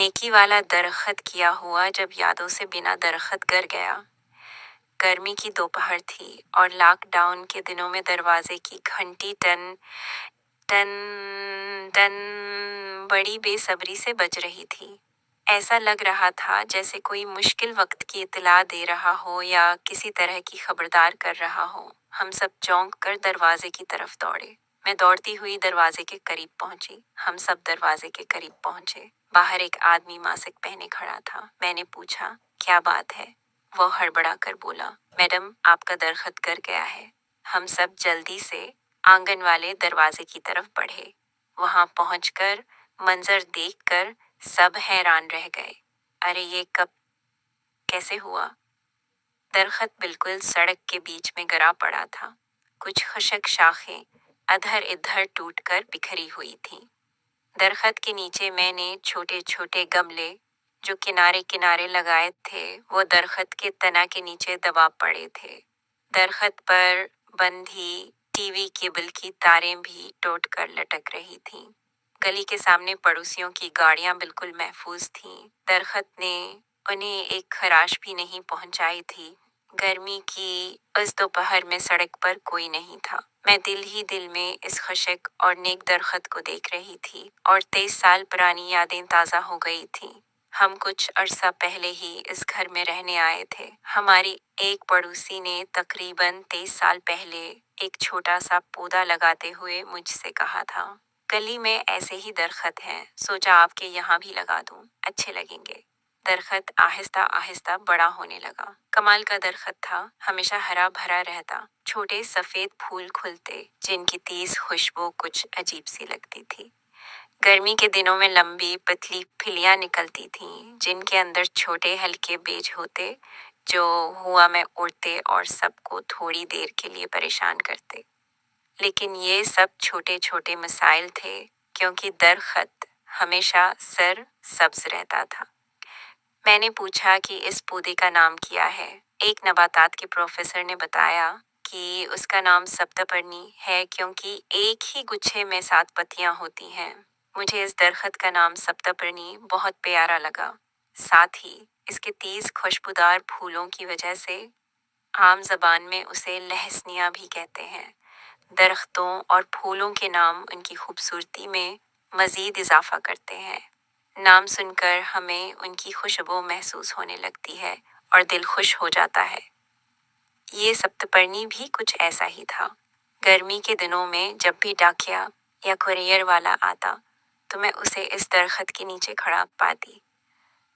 नेकी वाला दरख्त किया हुआ जब यादों से बिना दरख्त गर गया। गर्मी की दोपहर थी और लॉकडाउन के दिनों में दरवाजे की घंटी टन टन टन बड़ी बेसब्री से बज रही थी। ऐसा लग रहा था जैसे कोई मुश्किल वक्त की इत्तला दे रहा हो या किसी तरह की खबरदार कर रहा हो। हम सब चौंक कर दरवाजे की तरफ दौड़े। मैं दौड़ती हुई दरवाजे के करीब पहुंची। हम सब दरवाजे के करीब पहुंचे। बाहर एक आदमी मास्क पहने खड़ा था। मैंने पूछा, क्या बात है? वो हड़बड़ा कर बोला, मैडम, आपका दरख्त गर गया है। हम सब जल्दी से आंगन वाले दरवाजे की तरफ बढ़े। वहां पहुंचकर मंजर देखकर सब हैरान रह गए। अरे, ये कब कैसे हुआ? दरख्त बिल्कुल सड़क के बीच में गिरा पड़ा था। कुछ खुशक शाखें अधर इधर टूटकर बिखरी हुई थीं। दरख्त के नीचे मैंने छोटे छोटे गमले जो किनारे किनारे लगाए थे, वो दरख्त के तना के नीचे दबा पड़े थे। दरख्त पर बंधी टीवी केबल की तारें भी टूट कर लटक रही थीं। गली के सामने पड़ोसियों की गाड़ियां बिल्कुल महफूज थीं। दरख्त ने उन्हें एक खराश भी नहीं पहुंचाई थी। गर्मी की उस दोपहर में सड़क पर कोई नहीं था। मैं दिल ही दिल में इस खुशक और नेक दरख्त को देख रही थी और 23 साल पुरानी यादें ताज़ा हो गई थीं। हम कुछ अरसा पहले ही इस घर में रहने आए थे। हमारी एक पड़ोसी ने तकरीबन 23 साल पहले एक छोटा सा पौधा लगाते हुए मुझसे कहा था, गली में ऐसे ही दरख्त हैं, सोचा आपके यहाँ भी लगा दूं, अच्छे लगेंगे। दरख्त आहिस्ता आहिस्ता बड़ा होने लगा। कमाल का दरख्त था, हमेशा हरा भरा रहता। छोटे सफेद फूल खुलते जिनकी तेज खुशबू कुछ अजीब सी लगती थी। गर्मी के दिनों में लंबी पतली फिलियां निकलती थीं, जिनके अंदर छोटे हल्के बीज होते जो हवा में उड़ते और सबको थोड़ी देर के लिए परेशान करते। लेकिन ये सब छोटे छोटे मसाइल थे, क्योंकि दरख्त हमेशा सर सब्ज रहता था। मैंने पूछा कि इस पौधे का नाम क्या है। एक नबातात के प्रोफेसर ने बताया कि उसका नाम सप्तपर्णी है, क्योंकि एक ही गुच्छे में 7 पत्तियां होती हैं। मुझे इस दरख्त का नाम सप्तपर्णी बहुत प्यारा लगा। साथ ही इसके तेज खुशबूदार फूलों की वजह से आम जबान में उसे लहसनिया भी कहते हैं। दरख्तों और फूलों के नाम उनकी खूबसूरती में मजीद इजाफा करते हैं। नाम सुनकर हमें उनकी खुशबू महसूस होने लगती है और दिल खुश हो जाता है। ये सप्तपर्णी भी कुछ ऐसा ही था। गर्मी के दिनों में जब भी डाकिया या कुरियर वाला आता तो मैं उसे इस दरख्त के नीचे खड़ा पाती।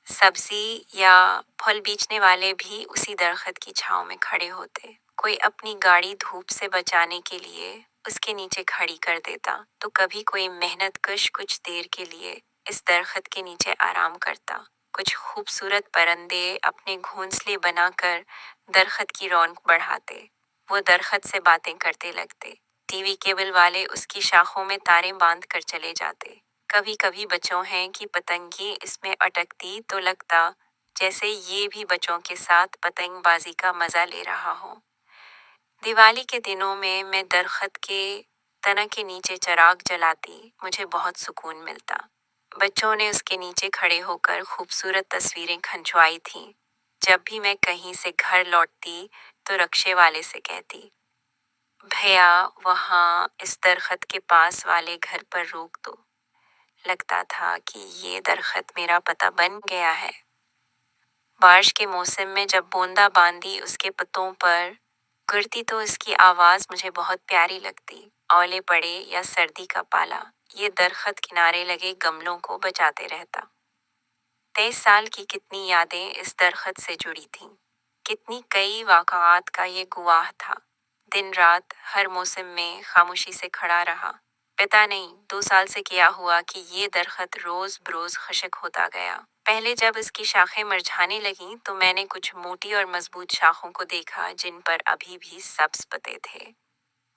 सब्जी या फल बेचने वाले भी उसी दरख्त की छांव में खड़े होते। कोई अपनी गाड़ी धूप से बचाने के लिए उसके नीचे खड़ी कर देता, तो कभी कोई मेहनतकश कुछ देर के लिए इस दरख्त के नीचे आराम करता। कुछ खूबसूरत परिंदे अपने घोंसले बनाकर दरख्त की रौनक बढ़ाते। वो दरख्त से बातें करते लगते। टीवी केबल वाले उसकी शाखों में तारें बांध कर चले जाते। कभी कभी बच्चों हैं कि पतंगी इसमें अटकती तो लगता जैसे ये भी बच्चों के साथ पतंगबाजी का मजा ले रहा हो। दिवाली के दिनों में मैं दरख्त के तना के नीचे चिराग जलाती, मुझे बहुत सुकून मिलता। बच्चों ने उसके नीचे खड़े होकर खूबसूरत तस्वीरें खिंचवाई थीं। जब भी मैं कहीं से घर लौटती तो रक्शे वाले से कहती, भैया वहाँ इस दरख्त के पास वाले घर पर रोक दो। लगता था कि ये दरख्त मेरा पता बन गया है। बारिश के मौसम में जब बूंदा बांदी उसके पत्तों पर गिरती तो इसकी आवाज मुझे बहुत प्यारी लगती। ओले पड़े या सर्दी का पाला, ये दरख्त किनारे लगे गमलों को बचाते रहता। 23 साल की कितनी यादें इस दरख्त से जुड़ी थीं। कितनी कई वाक़ात का ये गवाह था। दिन रात हर मौसम में खामोशी से खड़ा रहा। पता नहीं 2 साल से क्या हुआ कि ये दरख्त रोज बरोज खुशक होता गया। पहले जब इसकी शाखें मुरझाने लगीं तो मैंने कुछ मोटी और मजबूत शाखों को देखा जिन पर अभी भी सब्ज पत्ते थे।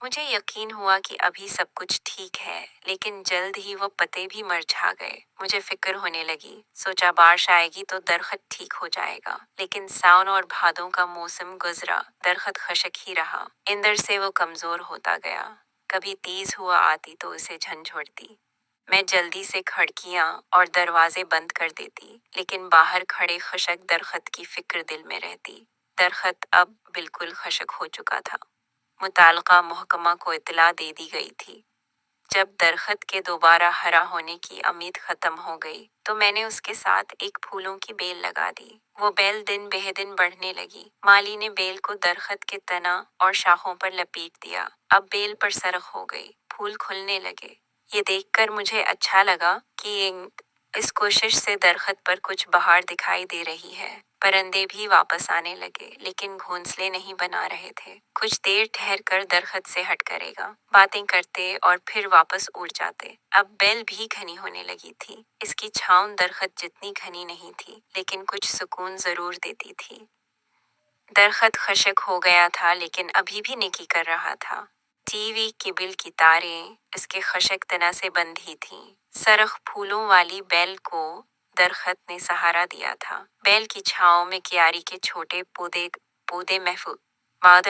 मुझे यकीन हुआ कि अभी सब कुछ ठीक है, लेकिन जल्द ही वो पत्ते भी मुरझा गए। मुझे फिक्र होने लगी। सोचा बारिश आएगी तो दरख्त ठीक हो जाएगा, लेकिन सावन और भादों का मौसम गुजरा, दरख्त खुशक ही रहा। अंदर से वो कमजोर होता गया। कभी तेज हुआ आती तो उसे झंझोड़ती, मैं जल्दी से खिड़कियां और दरवाजे बंद कर देती, लेकिन बाहर खड़े खशक दरख्त की फिक्र दिल में रहती। दरख्त अब बिल्कुल खशक हो चुका था। मुताल्लिका महकमा को इत्तला दे दी गई थी। जब दरख्त के दोबारा हरा होने की उम्मीद खत्म हो गई, तो मैंने उसके साथ एक फूलों की बेल लगा दी। वो बेल दिन बेहदिन बढ़ने लगी। माली ने बेल को दरख्त के तना और शाखों पर लपेट दिया। अब बेल पर सरख हो गई, फूल खुलने लगे। ये देखकर मुझे अच्छा लगा कि इस कोशिश से दरख्त पर कुछ बहार दिखाई दे रही है। परिंदे भी वापस आने लगे, लेकिन घोंसले नहीं बना रहे थे। कुछ देर ठहर कर दरख्त से हट करेगा, बातें करते और फिर वापस उड़ जाते। अब बेल भी घनी होने लगी थी। इसकी छांव दरख्त जितनी घनी नहीं थी, लेकिन कुछ सुकून जरूर देती थी। दरख्त खशक हो गया था, लेकिन अभी भी नेकी कर रहा था। टीवी केबल की तारें इसके खशक तना से बंधी थीं। सरख फूलों वाली बेल को दरख्त ने सहारा दिया था। बेल की छांव में क्यारी के छोटे पौधे पौधे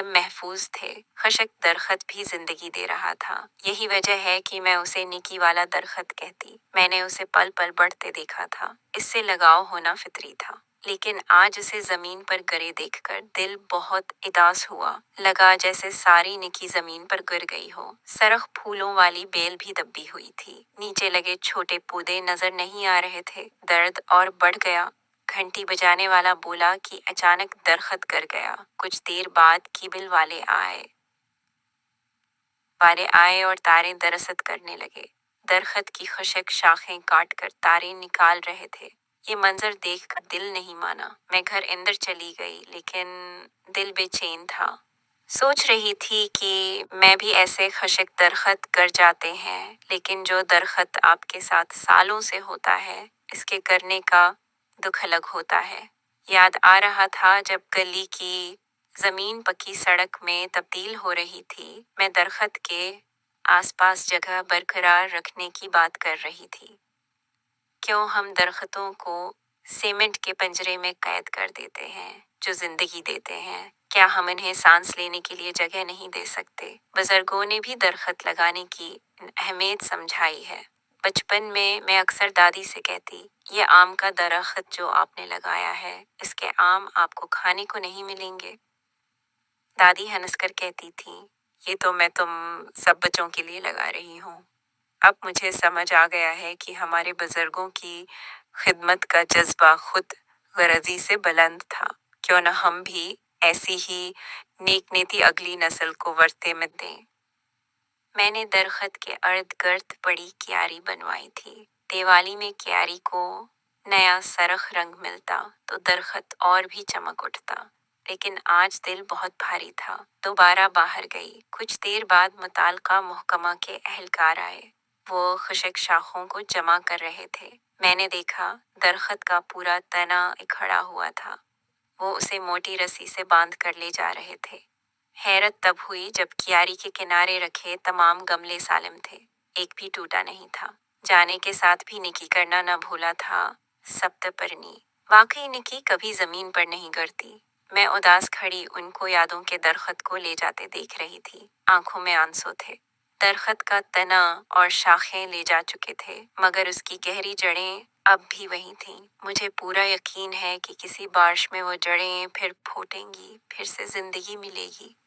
महफूज थे। खशक दरख्त भी जिंदगी दे रहा था। यही वजह है कि मैं उसे निकी वाला दरख्त कहती। मैंने उसे पल पल बढ़ते देखा था। इससे लगाव होना फितरी था, लेकिन आज उसे जमीन पर गिरे देखकर दिल बहुत उदास हुआ। लगा जैसे सारी निकी जमीन पर गिर गई हो। सरख फूलों वाली बेल भी दबी हुई थी। नीचे लगे छोटे पौधे नजर नहीं आ रहे थे। दर्द और बढ़ गया। घंटी बजाने वाला बोला कि अचानक दरख्त गिर गया। कुछ देर बाद कीबिल वाले आए और तारे दरअसत करने लगे। दरख्त की खुशक शाखें काट कर तारे निकाल रहे थे। ये मंजर देखकर दिल नहीं माना। मैं घर अंदर चली गई, लेकिन दिल बेचैन था। सोच रही थी कि मैं भी ऐसे खुशक दरख्त कर जाते हैं, लेकिन जो दरख्त आपके साथ सालों से होता है, इसके करने का दुख अलग होता है। याद आ रहा था जब गली की जमीन पक्की सड़क में तब्दील हो रही थी। मैं दरख्त के आसपास जगह बरकरार रखने की बात कर रही थी। क्यों हम दरख्तों को सीमेंट के पिंजरे में कैद कर देते हैं, जो जिंदगी देते हैं? क्या हम इन्हें सांस लेने के लिए जगह नहीं दे सकते? बुजुर्गों ने भी दरख्त लगाने की अहमियत समझाई है। बचपन में मैं अक्सर दादी से कहती, ये आम का दरख्त जो आपने लगाया है, इसके आम आपको खाने को नहीं मिलेंगे। दादी हंसकर कहती थी, ये तो मैं तुम सब बच्चों के लिए लगा रही हूँ। अब मुझे समझ आ गया है कि हमारे बुजुर्गों की खिदमत का जज्बा खुद गरजी से बुलंद था। क्यों न हम भी ऐसी ही नेक नीति अगली नस्ल को वर्ते में दें। मैंने दरख्त के अर्द गर्द बड़ी क्यारी बनवाई थी। दिवाली में क्यारी को नया सरख रंग मिलता तो दरख्त और भी चमक उठता। लेकिन आज दिल बहुत भारी था। दोबारा बाहर गई। कुछ देर बाद मुताल्लिका महकमा के एहलकार आए। वो खुशक शाखों को जमा कर रहे थे। मैंने देखा दरख्त का पूरा तना इकट्ठा हुआ था। वो उसे मोटी रस्सी से बांध कर ले जा रहे थे। हैरत तब हुई जब क्यारी के किनारे रखे तमाम गमले सालिम थे। एक भी टूटा नहीं था। जाने के साथ भी निकी करना न भूला था। सप्तपर्णी वाकई निकी कभी जमीन पर नहीं गिरती। मैं उदास खड़ी उनको यादों के दरख्त को ले जाते देख रही थी। आंखों में आंसू थे। दरख्त का तना और शाखें ले जा चुके थे, मगर उसकी गहरी जड़ें अब भी वही थीं। मुझे पूरा यकीन है कि किसी बारिश में वो जड़ें फिर फूटेंगी, फिर से जिंदगी मिलेगी।